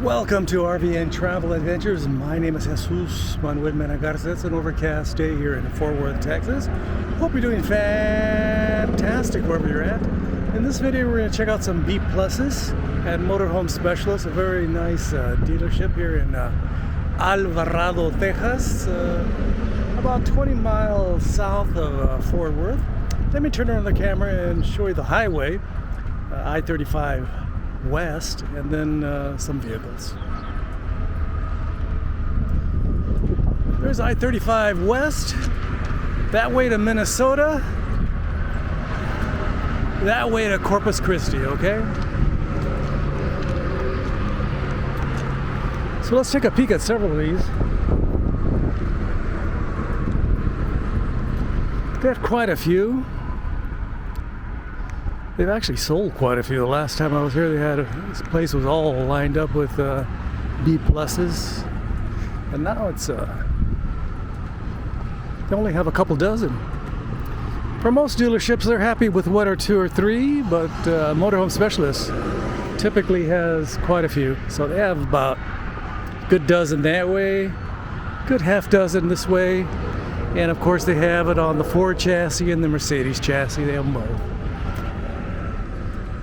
Welcome to RV and Travel Adventures. My name is Jesus Manuel Menagarza. It's an overcast day here in Fort Worth, Texas. Hope you're doing fantastic wherever you're at. In this video, we're going to check out some B-Pluses at Motorhome Specialist, a very nice dealership here in Alvarado, Texas, about 20 miles south of Fort Worth. Let me turn on the camera and show you the highway, I-35 West, and then some vehicles. There's I-35 West, that way to Minnesota, that way to Corpus Christi, okay? So let's take a peek at several of these. Got quite a few. They've actually sold quite a few. The last time I was here, this place was all lined up with B-Pluses, and now it's they only have a couple dozen. For most dealerships, they're happy with one or two or three, but Motorhome Specialist typically has quite a few. So they have about a good dozen that way, good half dozen this way, and of course they have it on the Ford chassis and the Mercedes chassis. They have them both.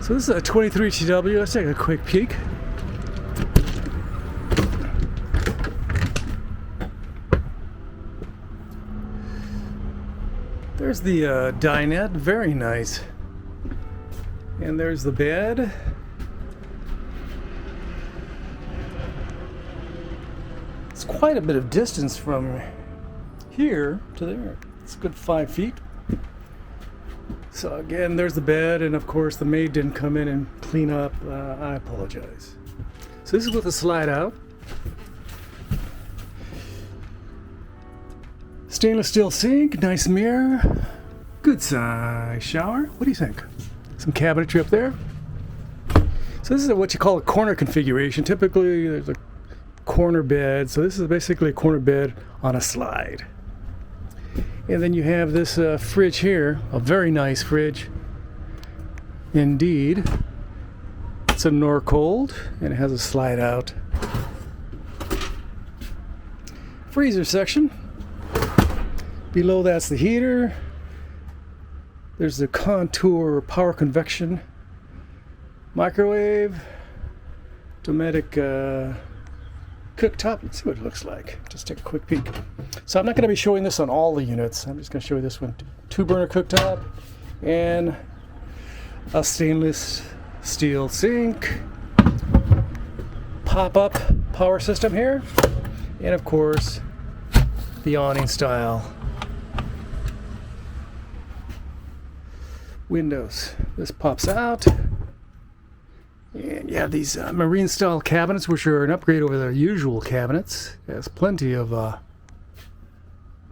So this is a 23 TW. Let's take a quick peek. There's the dinette, very nice. And there's the bed. It's quite a bit of distance from here to there. It's a good 5 feet. So again, there's the bed, and of course the maid didn't come in and clean up. I apologize. So this is with the slide out. Stainless steel sink, nice mirror, good size shower. What do you think? Some cabinetry up there. So this is what you call a corner configuration. Typically there's a corner bed. So this is basically a corner bed on a slide. And then you have this fridge here, a very nice fridge. Indeed. It's a Norcold, and it has a slide out. Freezer section. Below that's the heater. There's the Contour power convection. Microwave. Dometic cooktop. Let's see what it looks like. Just take a quick peek. So I'm not going to be showing this on all the units. I'm just going to show you this one. 2-burner cooktop and a stainless steel sink. Pop-up power system here. And of course, the awning style windows. This pops out. And you have these marine style cabinets, which are an upgrade over the usual cabinets. There's plenty of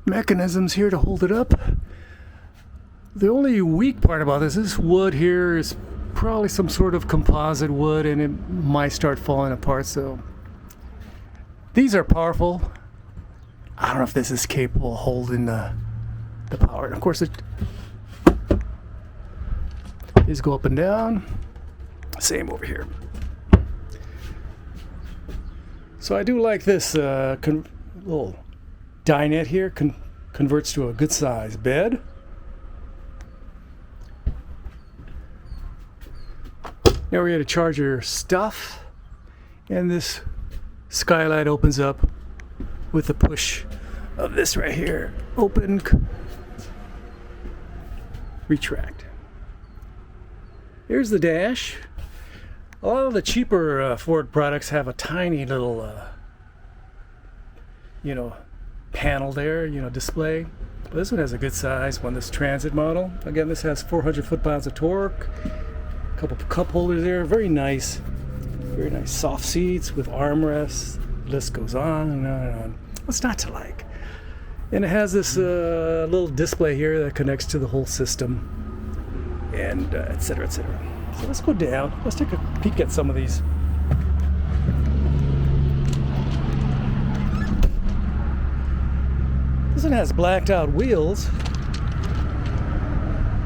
mechanisms here to hold it up. The only weak part about this wood here is probably some sort of composite wood, and it might start falling apart. So these are powerful. I don't know if this is capable of holding the power. And of course, these go up and down. Same over here. So I do like this little dinette here. Converts to a good size bed. Now we're going to charge your stuff, and this skylight opens up with the push of this right here. Open, retract. Here's the dash. A lot of the cheaper Ford products have a tiny little, panel there, display. But this one has a good size one, this Transit model. Again, this has 400 foot-pounds of torque. A couple cup holders there. Very nice soft seats with armrests. The list goes on and on and on. What's not to like? And it has this little display here that connects to the whole system, and et cetera, et cetera. So let's go down. Let's take a peek at some of these. This one has blacked out wheels.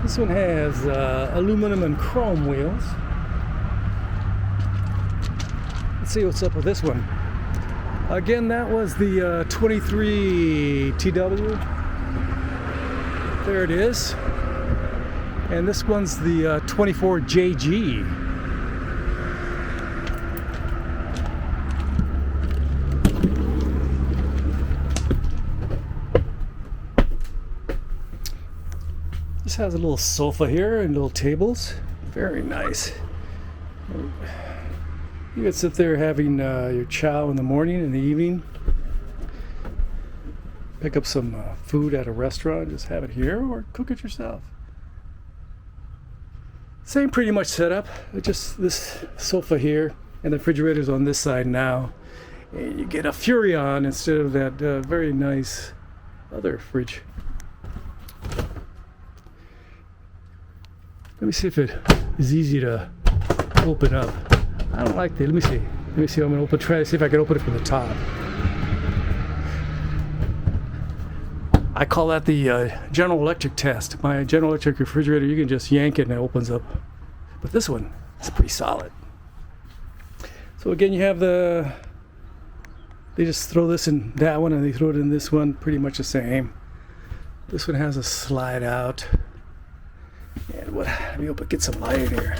This one has aluminum and chrome wheels. Let's see what's up with this one. Again, that was the 23 TW. There it is. And this one's the 24 JG. This has a little sofa here and little tables. Very nice. You can sit there having your chow in the morning and the evening. Pick up some food at a restaurant, just have it here, or cook it yourself. Same pretty much setup, just this sofa here, and the refrigerator's on this side now. And you get a Furrion instead of that very nice other fridge. Let me see if it is easy to open up. I don't like that. Let me see. I'm going to try to see if I can open it from the top. I call that the General Electric test. My General Electric refrigerator, you can just yank it and it opens up. But this one is pretty solid. So again, you have they just throw this in that one and they throw it in this one, pretty much the same. This one has a slide out. And let me get some light in here.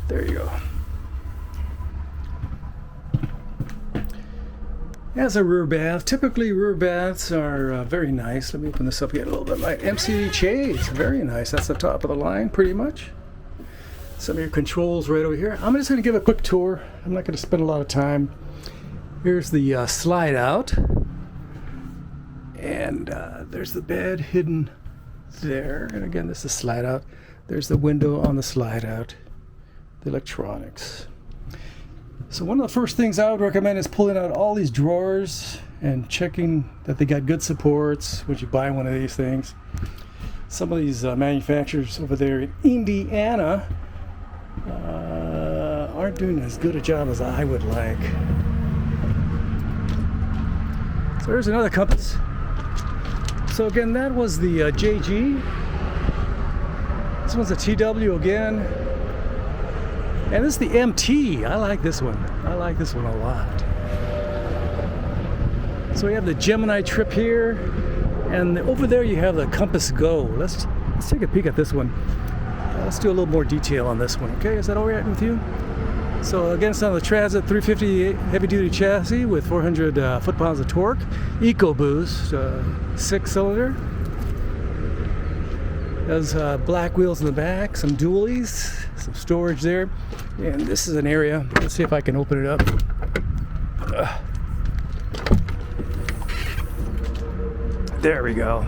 There you go. It has a rear bath. Typically rear baths are very nice. Let me open this up, get a little bit of light. MC shades, very nice. That's the top of the line pretty much. Some of your controls right over here. I'm just going to give a quick tour. I'm not going to spend a lot of time. Here's the slide out. And there's the bed hidden there. And again, this is slide out. There's the window on the slide out. The electronics. So one of the first things I would recommend is pulling out all these drawers and checking that they got good supports when you buy one of these things. Some of these manufacturers over there in Indiana aren't doing as good a job as I would like. So there's another compass. So again, that was the JG. This one's a TW again. And this is the MT. I like this one. I like this one a lot. So we have the Gemini trip here. And over there you have the Compass Go. Let's take a peek at this one. Let's do a little more detail on this one, okay? Is that all right with you? So again, it's on the Transit 350 heavy-duty chassis with 400 foot-pounds of torque. EcoBoost, 6-cylinder. Has black wheels in the back, some dualies, some storage there. And this is an area. Let's see if I can open it up. There we go.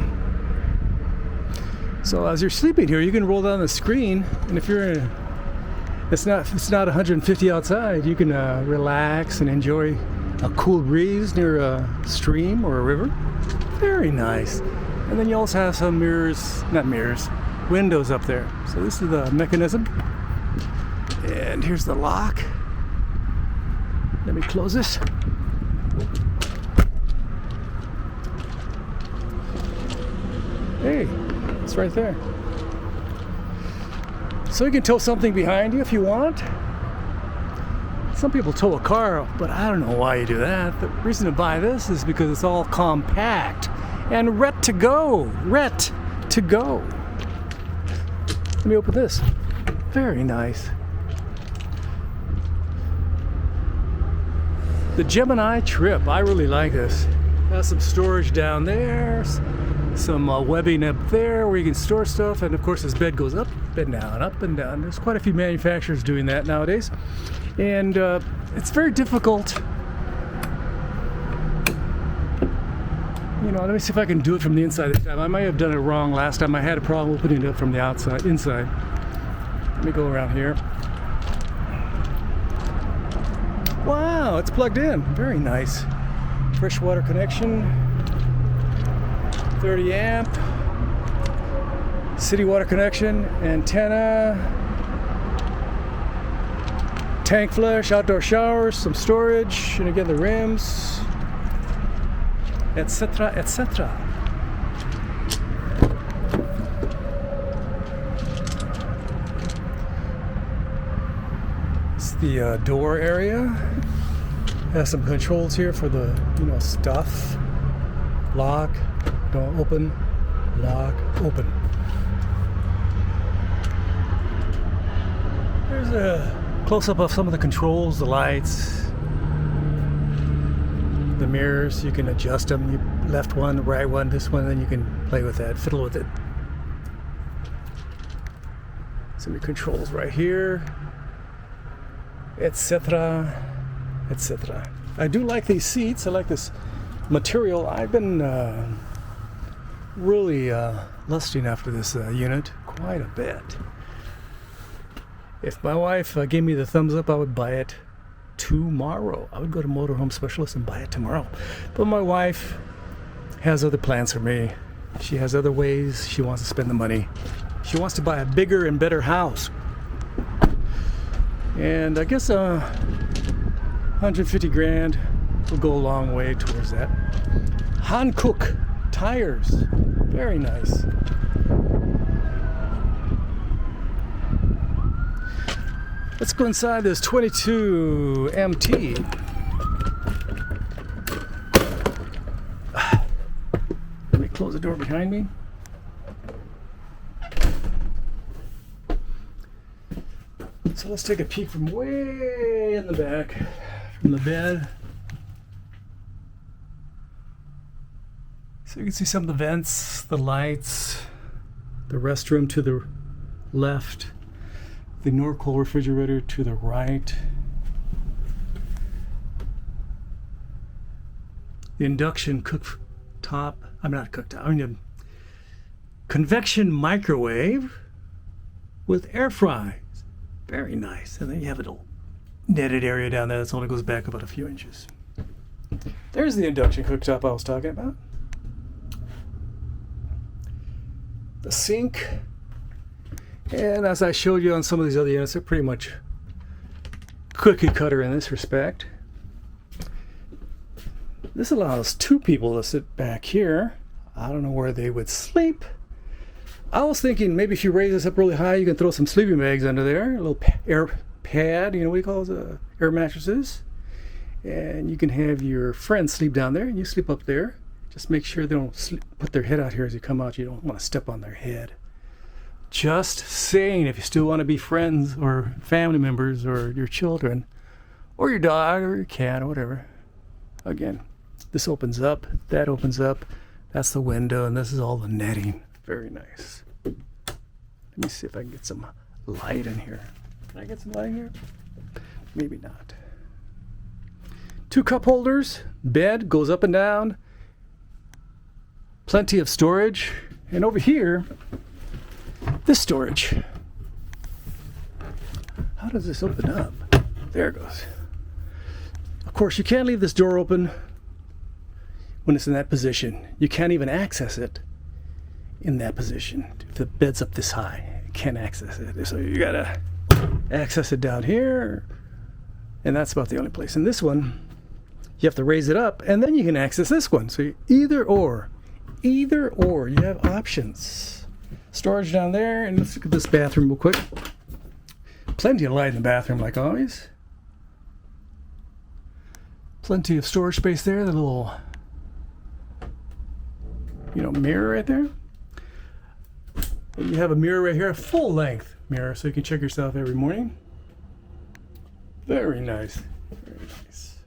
So as you're sleeping here, you can roll down the screen, and if you're in it's not 150 outside, you can relax and enjoy a cool breeze near a stream or a river. Very nice. And then you also have some windows up there. So this is the mechanism. And here's the lock. Let me close this. Hey, it's right there. So you can tow something behind you if you want. Some people tow a car, but I don't know why you do that. The reason to buy this is because it's all compact and ready to go. Let me open this. Very nice. The Gemini trip, I really like this. Has some storage down there, some webbing up there where you can store stuff, and of course this bed goes up and down, up and down. There's quite a few manufacturers doing that nowadays, and it's very difficult. You know, let me see if I can do it from the inside this time. I might have done it wrong last time. I had a problem opening it up from the inside. Let me go around here. Wow, it's plugged in. Very nice. Fresh water connection. 30 amp. City water connection. Antenna. Tank flush, outdoor showers, some storage, and again the rims, etc., etc. the door area. Has some controls here for the, stuff. Lock, don't open, lock, open. There's a close-up of some of the controls, the lights, the mirrors. You can adjust them. You left one, right one, this one, and then you can play with that, fiddle with it. Some of the controls right here, etc., etc. I do like these seats. I like this material. I've been really lusting after this unit quite a bit. If my wife gave me the thumbs up, I would buy it tomorrow. I would go to Motorhome Specialist and buy it tomorrow. But my wife has other plans for me. She has other ways she wants to spend the money. She wants to buy a bigger and better house. And I guess 150 grand will go a long way towards that. Hankook tires, very nice. Let's go inside this 22 MT. Let me close the door behind me. So let's take a peek from way in the back, from the bed. So you can see some of the vents, the lights, the restroom to the left, the Norcold refrigerator to the right, the induction convection microwave with air fry. Very nice. And then you have a little netted area down there that only goes back about a few inches. There's the induction cooktop I was talking about. The sink. And as I showed you on some of these other units, they're pretty much cookie cutter in this respect. This allows two people to sit back here. I don't know where they would sleep. I was thinking maybe if you raise this up really high, you can throw some sleeping bags under there, a little air pad, what do you call those, air mattresses. And you can have your friends sleep down there and you sleep up there. Just make sure they don't put their head out here as you come out. You don't want to step on their head. Just saying, if you still want to be friends or family members or your children or your dog or your cat or whatever. Again, this opens up, that opens up, that's the window, and this is all the netting. Very nice. Let me see if I can get some light in here. Can I get some light in here? Maybe not. 2 cup holders, bed goes up and down, plenty of storage, and over here, this storage. How does this open up? There it goes. Of course, you can't leave this door open when it's in that position. You can't even access it in that position. If the bed's up this high, you can't access it. So you gotta access it down here, and that's about the only place. In this one, you have to raise it up, and then you can access this one. So either or, you have options. Storage down there, and let's look at this bathroom real quick. Plenty of light in the bathroom, like always. Plenty of storage space there. The little, mirror right there. And you have a mirror right here, a full-length mirror, so you can check yourself every morning. Very nice. Very nice.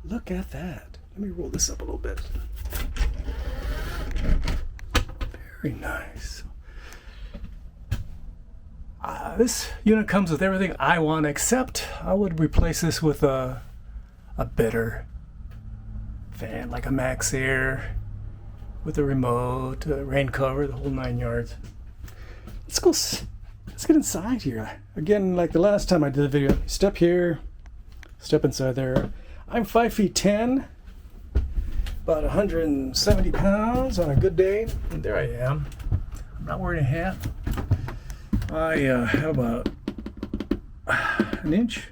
Look at that. Let me roll this up a little bit. Very nice. This unit comes with everything I want, except I would replace this with a better fan, like a Max Air with a remote, a rain cover, the whole 9 yards. Let's get inside here. Again, like the last time I did the video, step here, step inside there. I'm 5'10", about 170 pounds on a good day, and there I am. I'm not wearing a hat. I have about an inch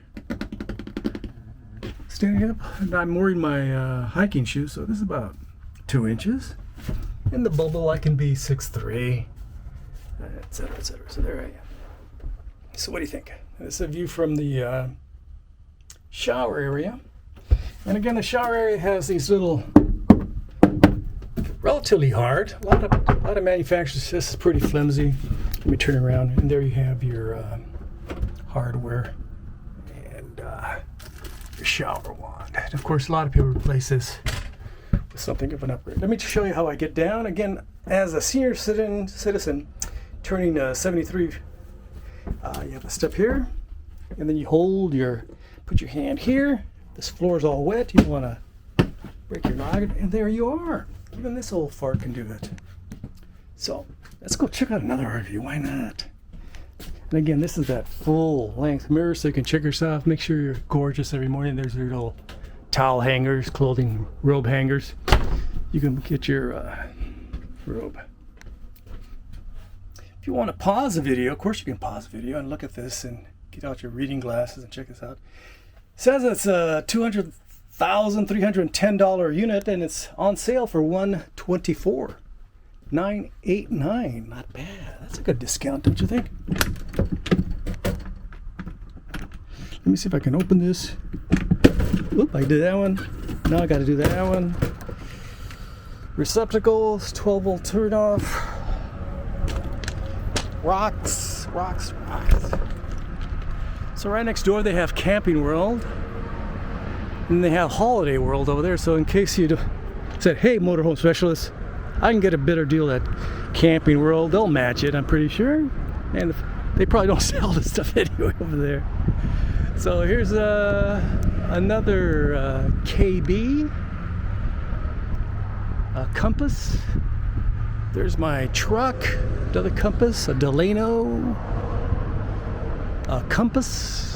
standing up, and I'm wearing my hiking shoes, so this is about 2 inches. In the bubble, I can be 6'3", etc., etc. So there I am. So what do you think? This is a view from the shower area. And again, the shower area has these little, relatively hard. A lot of manufacturers, this is pretty flimsy. Let me turn around, and there you have your hardware and your shower wand. And of course, a lot of people replace this with something of an upgrade. Let me just show you how I get down. Again, as a senior citizen turning 73, you have a step here, and then you put your hand here. This floor is all wet. You don't want to break your noggin, and there you are. Even this old fart can do it. So let's go check out another RV. Why not? And again, this is that full length mirror, so you can check yourself. Make sure you're gorgeous every morning. There's your little towel hangers, clothing robe hangers. You can get your robe. If you want to pause the video, of course you can pause the video and look at this and get out your reading glasses and check this out. It says it's a $200,310 unit, and it's on sale for $124,989. Not bad. That's a good discount, don't you think? Let me see if I can open this. Oop, I did that one. Now I got to do that one. Receptacles, 12-volt turn-off. Rocks. So right next door they have Camping World, and they have Holiday World over there. So in case you said, hey, motorhome specialist, I can get a better deal at Camping World, they'll match it, I'm pretty sure. And they probably don't sell this stuff anyway over there. So here's another KB, a Compass. There's my truck, another Compass, a Delano, a Compass.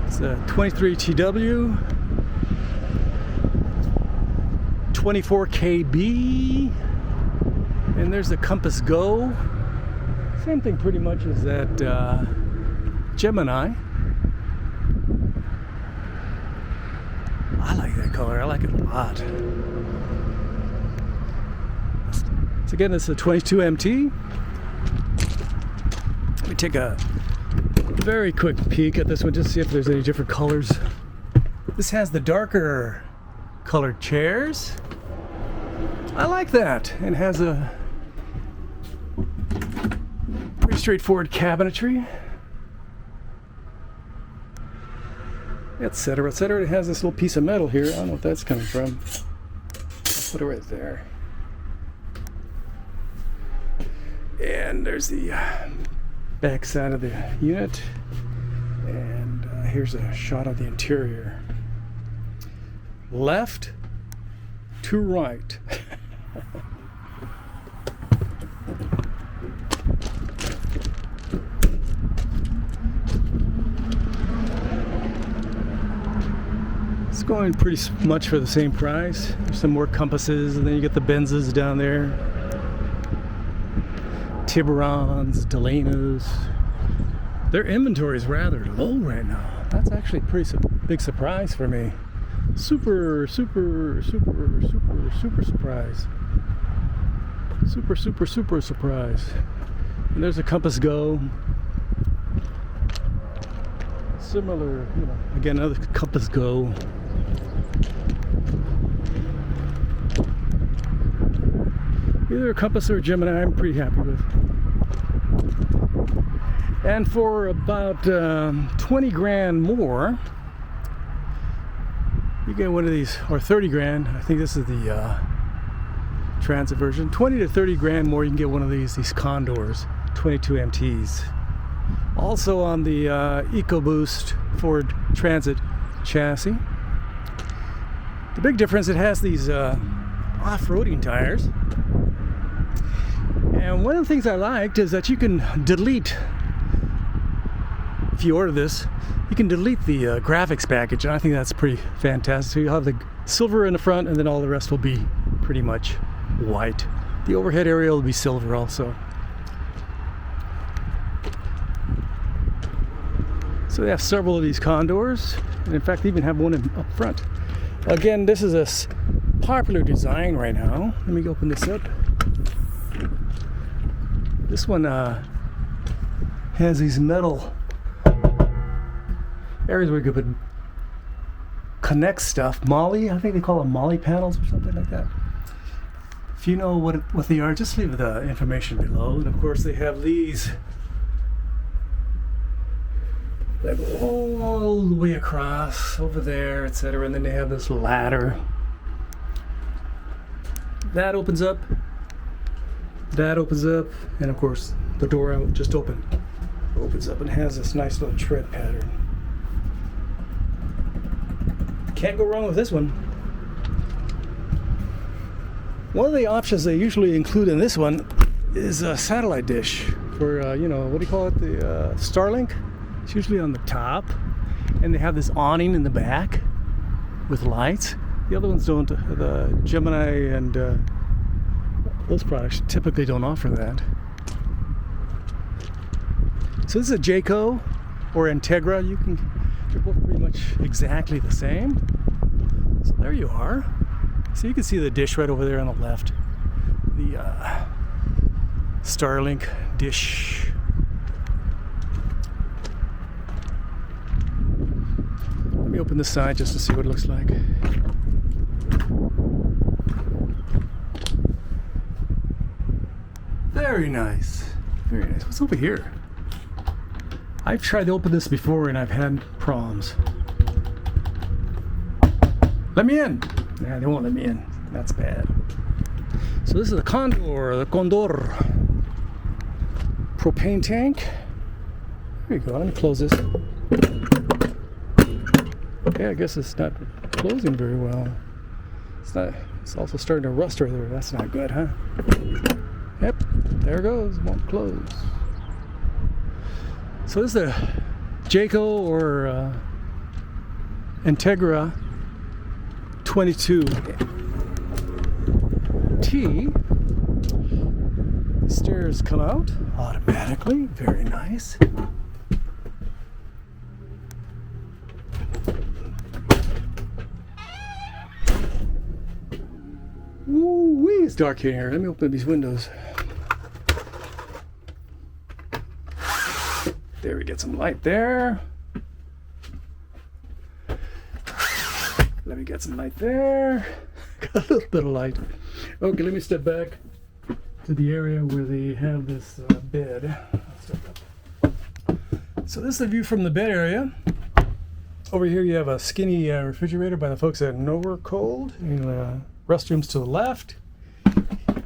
It's a 23TW, 24KB, and there's the Compass Go. Same thing pretty much as that Gemini. I like that color, I like it a lot. So again, this is a 22MT. Let me take a very quick peek at this one just to see if there's any different colors. This has the darker colored chairs. I like that. And has a pretty straightforward cabinetry, etc., etc. It has this little piece of metal here. I don't know what that's coming from. I'll put it right there. And there's the back side of the unit, and here's a shot of the interior. Left to right. It's going pretty much for the same price. There's some more Compasses, and then you get the Benzes down there. Tiburons, Delanos. Their inventory is rather low right now. That's actually a pretty big surprise for me. Super surprise. Super surprise. And there's a Compass Go. Similar, again, another Compass Go. Either a Compass or a Gemini, I'm pretty happy with. And for about 20 grand more, you get one of these, or 30 grand. I think this is the transit version. 20 to 30 grand more, you can get one of these Condors, 22 MTs. Also on the EcoBoost Ford Transit chassis. The big difference, it has these off-roading tires. And one of the things I liked is that you can delete, if you order this, you can delete the graphics package, and I think that's pretty fantastic. So you'll have the silver in the front, and then all the rest will be pretty much white. The overhead area will be silver also. So they have several of these Condors, and in fact they even have one up front. Again, this is a popular design right now. Let me open this up. This one has these metal areas where you could connect stuff. Molly, I think they call them Molly panels or something like that. If you know what they are, just leave the information below. And of course, they have these that go all the way across over there, etc. And then they have this ladder that opens up. That opens up, and of course, the door out just opens up and has this nice little tread pattern. Can't go wrong with this one. One of the options they usually include in this one is a satellite dish for, you know, what do you call it? The Starlink. It's usually on the top, and they have this awning in the back with lights. The other ones don't. The Gemini and those products typically don't offer that. So this is a Jayco or Entegra. They're both pretty much exactly the same. So there you are. So you can see the dish right over there on the left. The Starlink dish. Let me open this side just to see what it looks like. Very nice. Very nice. What's over here? I've tried to open this before and I've had problems. Let me in! Nah, they won't let me in. That's bad. So this is the Condor, propane tank. There you go. Let me close this. Okay, I guess it's not closing very well. It's also starting to rust right there. That's not good, huh? Yep, there it goes. Won't close. So this is the Jayco or Entegra 22T. The stairs come out automatically. Very nice. Woo-wee, it's dark in here. Let me open these windows. There, we get some light there. Let me get some light there. Got a little bit of light. Okay, let me step back to the area where they have this bed. So this is the view from the bed area. Over here you have a skinny refrigerator by the folks at Nowhere Cold. And restrooms to the left.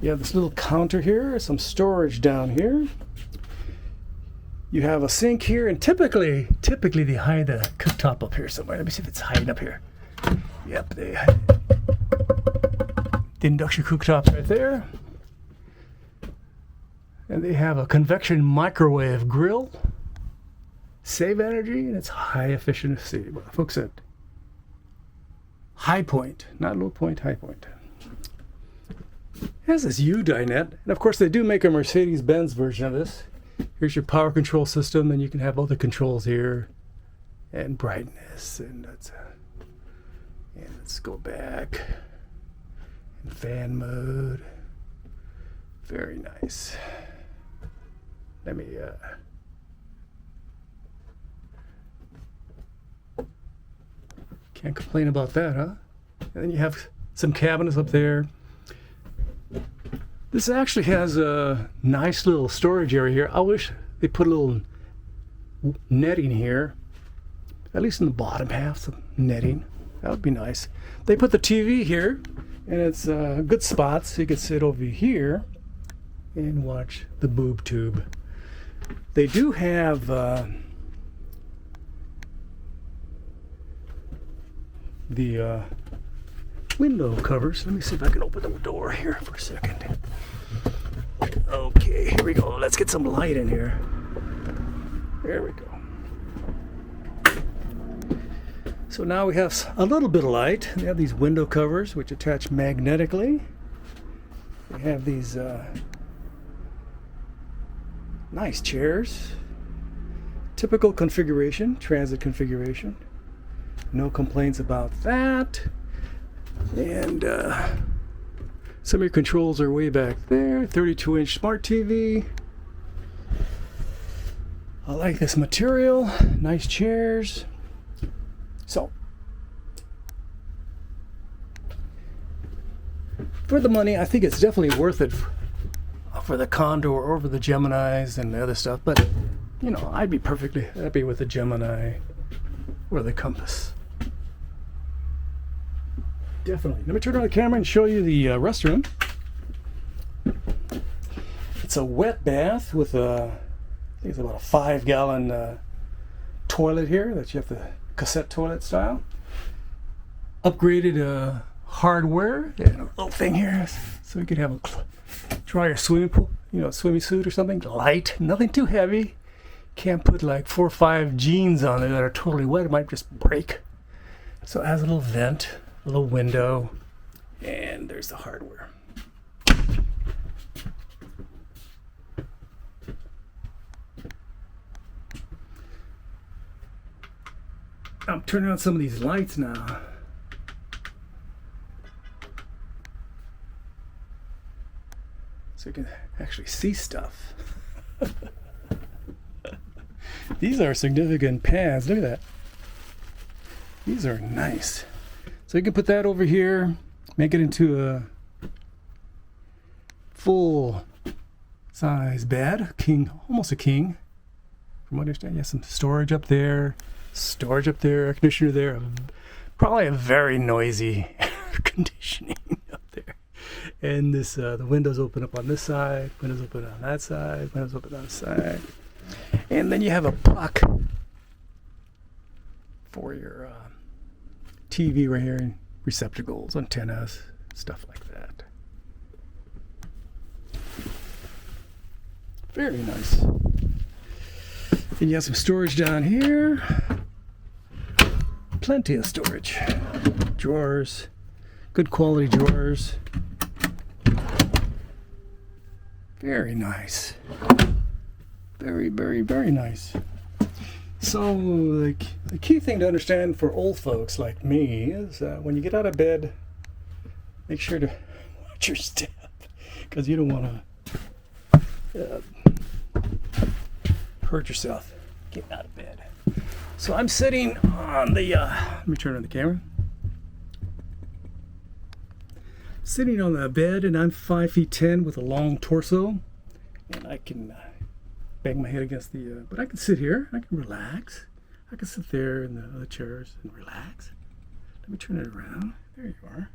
You have this little counter here, some storage down here. You have a sink here, and typically they hide the cooktop up here somewhere. Let me see if it's hiding up here. Yep, they hide the induction cooktop right there. And they have a convection microwave grill. Save energy, and it's high efficiency. Folks at High Point, not Low Point, High Point. It has this U dinette, and of course they do make a Mercedes-Benz version of this. Here's your power control system, and you can have other controls here, and brightness, and let's go back. And fan mode, very nice. Let me can't complain about that, huh? And then you have some cabinets up there. This actually has a nice little storage area here. I wish they put a little netting here, at least in the bottom half, some netting. That would be nice. They put the TV here, and it's a good spot, so you can sit over here and watch the boob tube. They do have the window covers. Let me see if I can open the door here for a second. Okay, here we go. Let's get some light in here. There we go. So now we have a little bit of light. They have these window covers which attach magnetically. They have these nice chairs. Typical configuration, transit configuration. No complaints about that. And some of your controls are way back there. 32-inch smart TV. I like this material. Nice chairs. So for the money, I think it's definitely worth it for the Condor or for the Geminis and the other stuff. But you know, I'd be perfectly happy with the Gemini or the Compass. Definitely. Let me turn on the camera and show you the restroom. It's a wet bath with a, I think it's about a 5-gallon toilet here that you have the cassette toilet style. Upgraded hardware and a little thing here so you could have a try your swimming pool, you know, swimming suit or something. Light, nothing too heavy. Can't put like 4 or 5 jeans on there that are totally wet. It might just break. So it has a little vent, a little window, and there's the hardware. I'm turning on some of these lights now. So you can actually see stuff. These are significant pads. Look at that. These are nice. So you can put that over here, make it into a full size bed, king, almost a king. From what I understand, you have some storage up there, air conditioner there, probably a very noisy air conditioning up there. And this, the windows open up on this side, windows open on that side, windows open on the side. And then you have a puck for your TV right here, and receptacles, antennas, stuff like that. Very nice. And you have some storage down here. Plenty of storage. Drawers, good quality drawers. Very nice. Very, very, very nice. So the key thing to understand for old folks like me is when you get out of bed, make sure to watch your step, because you don't want to hurt yourself getting out of bed. So I'm sitting on the, let me turn on the camera. Sitting on the bed, and I'm 5'10" with a long torso, and I can bang my head against the, but I can sit here, I can relax. I can sit there in the other chairs and relax. Let me turn it around. There you are.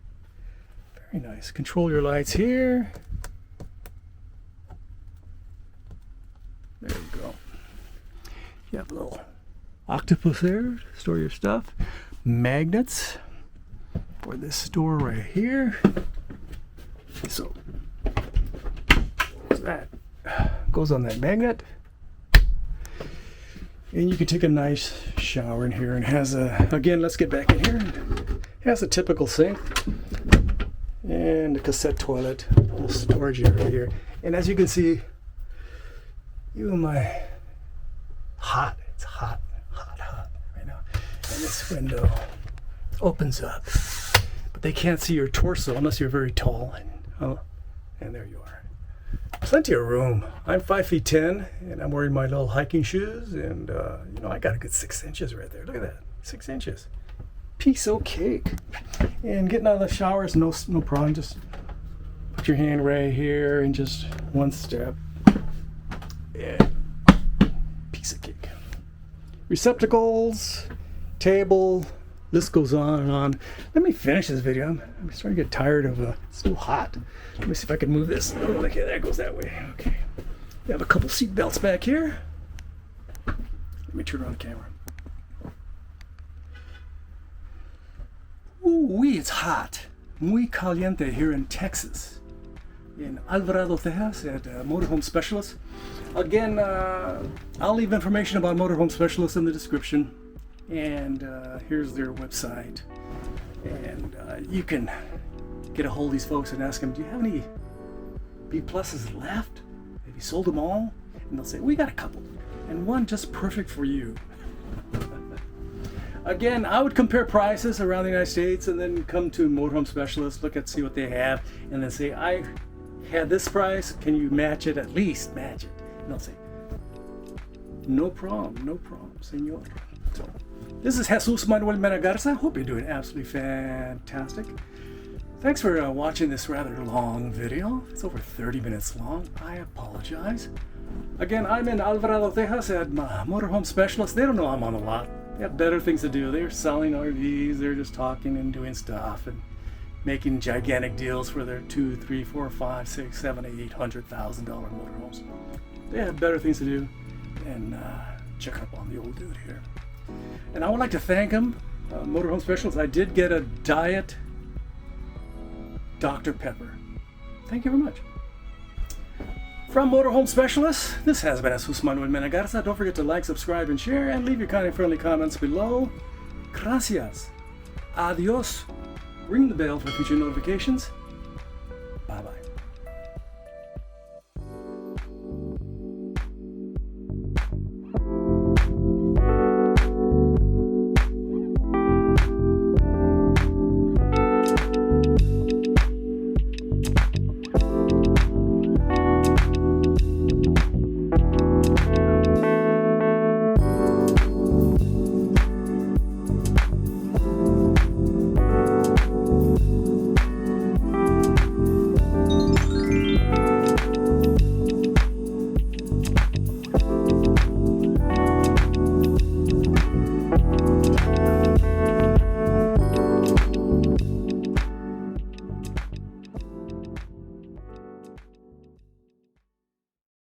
Very nice. Control your lights here. There you go. You have a little octopus there, store your stuff. Magnets for this store right here. So that goes on that magnet. And you can take a nice shower in here, and has a, again, let's get back in here. It has a typical sink and a cassette toilet, a little storage area here. And as you can see, even my it's hot right now. And this window opens up, but they can't see your torso unless you're very tall. And there you are. Plenty of room. I'm 5'10", and I'm wearing my little hiking shoes, and you know, I got a good 6 inches right there. Look at that, 6 inches. Piece of cake. And getting out of the shower is no problem. Just put your hand right here and just one step. And piece of cake. Receptacles, table, list goes on and on. Let me finish this video. I'm starting to get tired of it's so hot. Let me see if I can move this. Oh, okay, that goes that way. Okay. We have a couple seat belts back here. Let me turn on the camera. Ooh, it's hot. Muy caliente here in Texas. In Alvarado, Texas at Motorhome Specialist. Again, I'll leave information about Motorhome Specialist in the description. And here's their website. And you can get a hold of these folks and ask them, do you have any B-pluses left? Have you sold them all? And they'll say, we got a couple. And one just perfect for you. Again, I would compare prices around the United States and then come to Motorhome Specialist, look at, see what they have, and then say, I had this price, can you match it, at least match it? And they'll say, no problem, senor. So This is Jesus Manuel Mena Garza. Hope you're doing absolutely fantastic. Thanks for watching this rather long video. It's over 30 minutes long. I apologize. Again, I'm in Alvarado, Texas at Motorhome Specialist. They don't know I'm on the lot. They have better things to do. They're selling RVs. They're just talking and doing stuff and making gigantic deals for their $200,000, $300,000, $400,000, $500,000, $600,000, $700,000, $800,000 motorhomes. They have better things to do and check up on the old dude here. And I would like to thank him, Motorhome Specialist. I did get a Diet Dr. Pepper. Thank you very much. From Motorhome Specialists, this has been Jesus Manuel Mena Garza. Don't forget to like, subscribe, and share, and leave your kind and friendly comments below. Gracias. Adios. Ring the bell for future notifications.